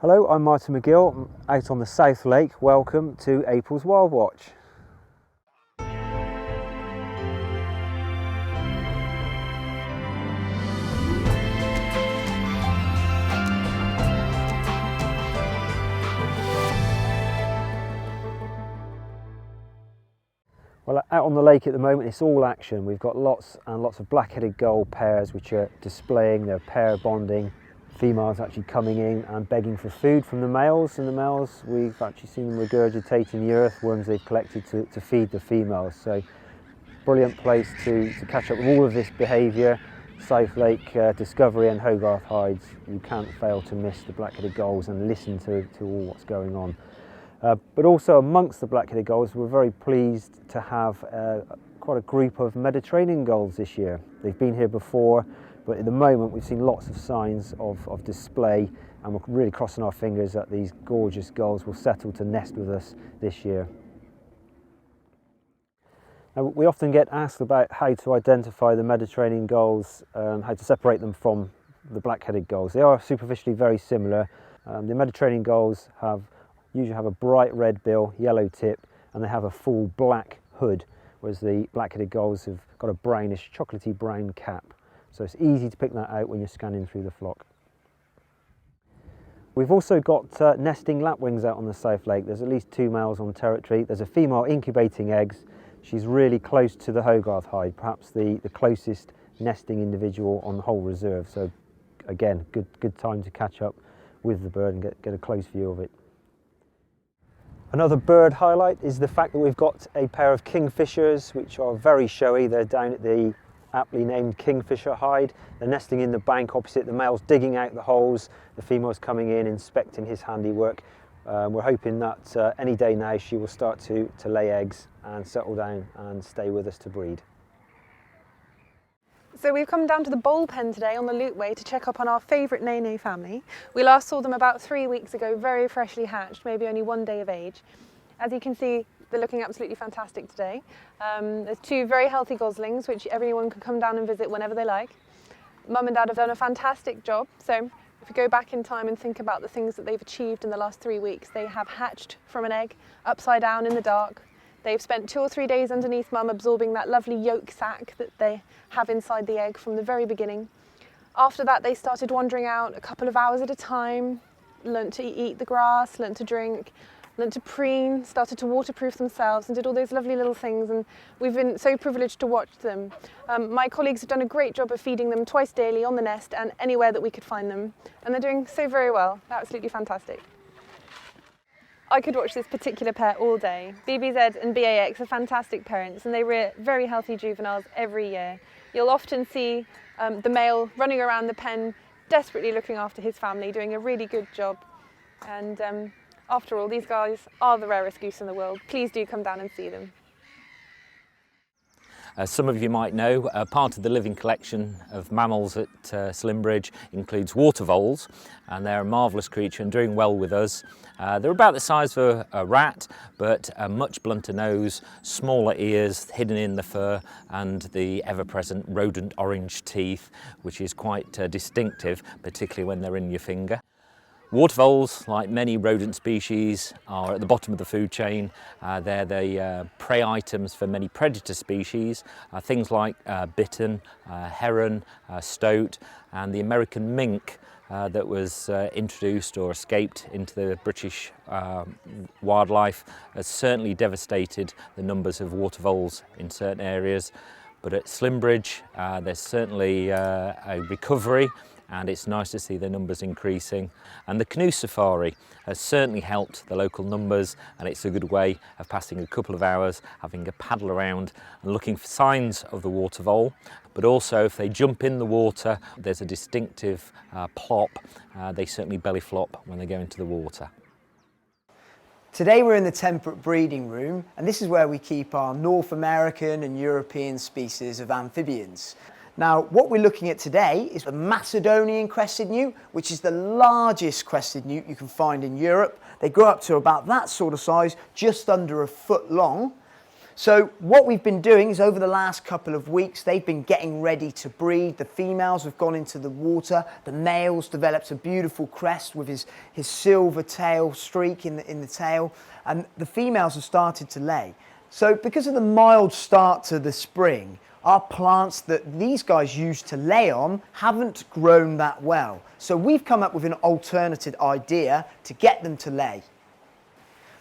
Hello, I'm Martin McGill, I'm out on the South Lake. Welcome to April's WildWatch. Well, out on the lake at the moment, it's all action. We've got lots and lots of black-headed gull pairs which are displaying their pair bonding. Females actually coming in and begging for food from the males, and the males, we've actually seen them regurgitating the earthworms they've collected to feed the females. So, brilliant place to catch up with all of this behaviour. South Lake Discovery and Hogarth Hides, you can't fail to miss the black-headed gulls and listen to all what's going on. But also amongst the black-headed gulls, we're very pleased to have quite a group of Mediterranean gulls this year. They've been here before, but at the moment we've seen lots of signs of display, and we're really crossing our fingers that these gorgeous gulls will settle to nest with us this year. Now, we often get asked about how to identify the Mediterranean gulls, how to separate them from the black-headed gulls. They are superficially very similar. The Mediterranean gulls usually have a bright red bill, yellow tip, and they have a full black hood, whereas the black-headed gulls have got a brownish, chocolatey brown cap. So it's easy to pick that out when you're scanning through the flock. We've also got nesting lapwings out on the South Lake. There's at least 2 males on territory. There's a female incubating eggs. She's really close to the Hogarth hide, perhaps the closest nesting individual on the whole reserve. So again, good time to catch up with the bird and get a close view of it. Another bird highlight is the fact that we've got a pair of kingfishers which are very showy. They're down at the aptly named Kingfisher hide. They're nesting in the bank opposite, the male's digging out the holes, the female's coming in, inspecting his handiwork. We're hoping that any day now she will start to lay eggs and settle down and stay with us to breed. So we've come down to the bowl pen today on the Lootway to check up on our favourite Nene family. We last saw them about 3 weeks ago, very freshly hatched, maybe only 1 day of age. As you can see, they're looking absolutely fantastic today. There's 2 very healthy goslings, which everyone can come down and visit whenever they like. Mum and Dad have done a fantastic job. So if we go back in time and think about the things that they've achieved in the last 3 weeks, they have hatched from an egg, upside down in the dark. They've spent 2 or 3 days underneath Mum absorbing that lovely yolk sac that they have inside the egg from the very beginning. After that, they started wandering out a couple of hours at a time, learnt to eat the grass, learnt to drink, learnt to preen, started to waterproof themselves and did all those lovely little things, and we've been so privileged to watch them. My colleagues have done a great job of feeding them twice daily on the nest and anywhere that we could find them, and they're doing so very well. Absolutely fantastic. I could watch this particular pair all day. BBZ and BAX are fantastic parents and they rear very healthy juveniles every year. You'll often see the male running around the pen, desperately looking after his family, doing a really good job. And after all, these guys are the rarest goose in the world. Please do come down and see them. As some of you might know, part of the living collection of mammals at Slimbridge includes water voles, and they're a marvellous creature and doing well with us. They're about the size of a rat, but a much blunter nose, smaller ears hidden in the fur, and the ever-present rodent orange teeth, which is quite distinctive, particularly when they're in your finger. Water voles, like many rodent species, are at the bottom of the food chain. They're the prey items for many predator species, things like bittern, heron, stoat, and the American mink that was introduced or escaped into the British wildlife has certainly devastated the numbers of water voles in certain areas. But at Slimbridge, there's certainly a recovery, and it's nice to see the numbers increasing. And the canoe safari has certainly helped the local numbers, and it's a good way of passing a couple of hours, having a paddle around and looking for signs of the water vole. But also, if they jump in the water, there's a distinctive plop. They certainly belly flop when they go into the water. Today we're in the temperate breeding room, and this is where we keep our North American and European species of amphibians. Now, what we're looking at today is the Macedonian crested newt, which is the largest crested newt you can find in Europe. They grow up to about that sort of size, just under a foot long. So what we've been doing is over the last couple of weeks, they've been getting ready to breed. The females have gone into the water. The male's developed a beautiful crest with his silver tail streak in the tail. And the females have started to lay. So because of the mild start to the spring, our plants that these guys used to lay on haven't grown that well. So we've come up with an alternative idea to get them to lay.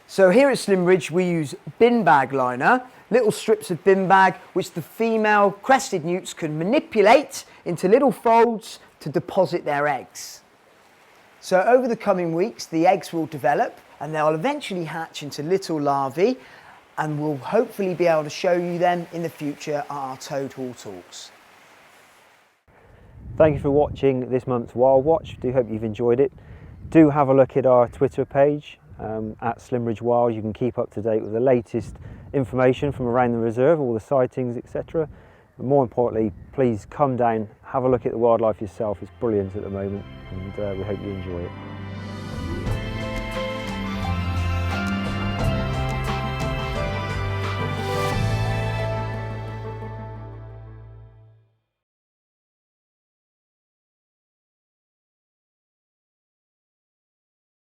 So here at Slimbridge we use bin bag liner, little strips of bin bag which the female crested newts can manipulate into little folds to deposit their eggs. So over the coming weeks the eggs will develop and they'll eventually hatch into little larvae, and we'll hopefully be able to show you them in the future at our Toad Hall talks. Thank you for watching this month's WildWatch. Do hope you've enjoyed it. Do have a look at our Twitter page at Slimbridge Wild. You can keep up to date with the latest information from around the reserve, all the sightings, etc. But more importantly, please come down, have a look at the wildlife yourself. It's brilliant at the moment, and we hope you enjoy it.